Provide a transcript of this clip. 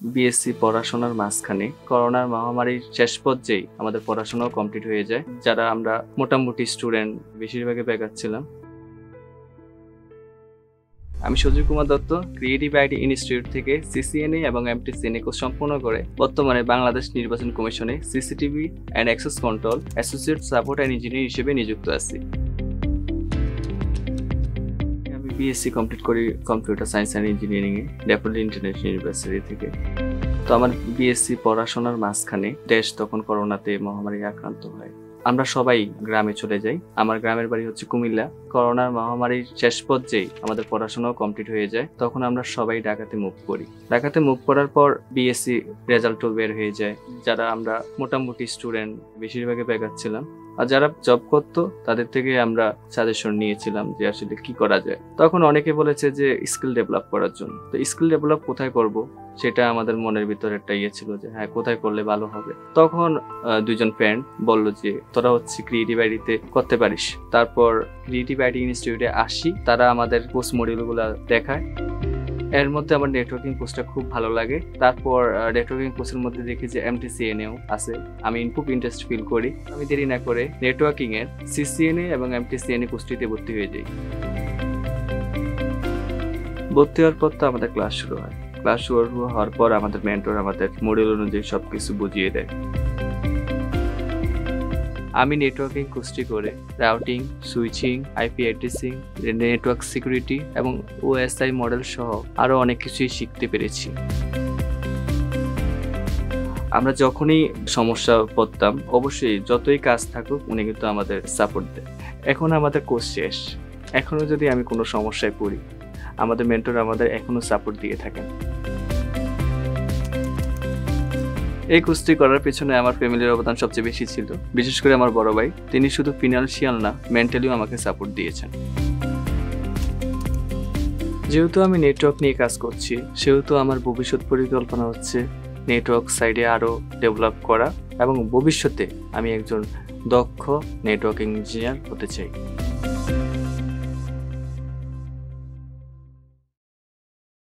BSc পড়াশোনার মাঝখানে করোনার মহামারীর শেষ পর্যায়ে আমাদের পড়াশোনাও কমপ্লিট হয়ে যায়। যারা আমরা মোটামুটি স্টুডেন্ট বেশিরভাগই বেকার ছিলাম। আমি Sajib Kumar Dutta creative IT institute থেকে সিসিএনএ এবং এমটিসিএনএ কোর্স সম্পন্ন করে বর্তমানে বাংলাদেশ নির্বাচন কমিশনে CCTV and access control associate support and engineer হিসেবে নিযুক্ত আছি। আমি বিএসসি কমপ্লিট করি কম্পিউটার সায়েন্স অ্যান্ড ইঞ্জিনিয়ারিং এ ড্যাফোডিল ইন্টারন্যাশনাল ইউনিভার্সিটি থেকে। তো আমার বিএসসি পড়াশোনার মাঝখানে দেশ তখন করোনাতে মহামারী আক্রান্ত হয়। আমরা সবাই গ্রামে চলে যাই। আমার গ্রামের বাড়ি হচ্ছে কুমিল্লা। করোনার মহামারীর শেষ পর্যায়ে আমাদের পড়াশোনাও কমপ্লিট হয়ে যায়। তখন আমরা সবাই ঢাকাতে মুভ করি। ঢাকাতে মুভ করার পর বিএসসি রেজাল্টও বের হয়ে যায়। যারা আমরা মোটামুটি স্টুডেন্ট বেশিরভাগই বেকার ছিলাম, আর যারা জব করতো তাদের থেকে আমরা সাজেশন নিয়েছিলাম যে আসলে কি করা যায়। তখন অনেকে বলেছে যে স্কিল ডেভেলপ করার জন্য। তো স্কিল ডেভেলপ কোথায় করব সেটা আমাদের মনের ভিতরে একটা ইয়ে ছিল যে হ্যাঁ, কোথায় করলে ভালো হবে। তখন দুইজন ফ্রেন্ড বললো যে তোরা হচ্ছে ক্রিয়েটিভ আইডিতে করতে পারিস। তারপর ক্রিয়েটিভ আইটি ইনস্টিটিউটে আসি, তারা আমাদের কোর্স মডিউলগুলো দেখায়। এর মধ্যে আমার নেটওয়ার্কিং কোর্সটা খুব ভালো লাগে। তারপর নেটওয়ার্কিং কোর্সের মধ্যে দেখি যে এমটিসিএনএও আছে। আমি খুব ইন্টারেস্ট ফিল করি। আমি দেরি না করে নেটওয়ার্কিং এর সিসিএনএ এবং এমটিসিএনএ কোর্সটিতে ভর্তি হয়ে যাই। ভর্তি হওয়ার পর তো আমাদের ক্লাস শুরু হয়। ক্লাস শুরু হওয়ার পর আমাদের মেন্টর আমাদের মডিউল অনুযায়ী সবকিছু বুঝিয়ে দেয়। আমি নেটওয়ার্কিং কোর্সটি করে routing, switching, IP addressing, network security এবং ওএসআই মডেল সহ আরও অনেক কিছুই শিখতে পেরেছি। আমরা যখনই সমস্যা পড়তাম, অবশ্যই যতই কাজ থাকুক উনি কিন্তু আমাদের সাপোর্ট দেয়। এখন আমাদের কোর্স শেষ, এখনও যদি আমি কোনো সমস্যায় পড়ি, আমাদের মেন্টর আমাদের এখনও সাপোর্ট দিয়ে থাকেন। এই কোর্সটি করার পেছনে আমার ফ্যামিলির অবদান সবচেয়ে বেশি ছিল। বিশেষ করে আমার বড় ভাই, তিনি শুধু ফিনান্সিয়াল না, মেন্টালিও আমাকে সাপোর্ট দিয়েছেন। যেহেতু আমি নেটওয়ার্ক নিয়ে কাজ করছি, সেহেতু আমার ভবিষ্যৎ পরিকল্পনা হচ্ছে নেটওয়ার্ক সাইডে আরও ডেভেলপ করা এবং ভবিষ্যতে আমি একজন দক্ষ নেটওয়ার্কিং ইঞ্জিনিয়ার হতে চাই।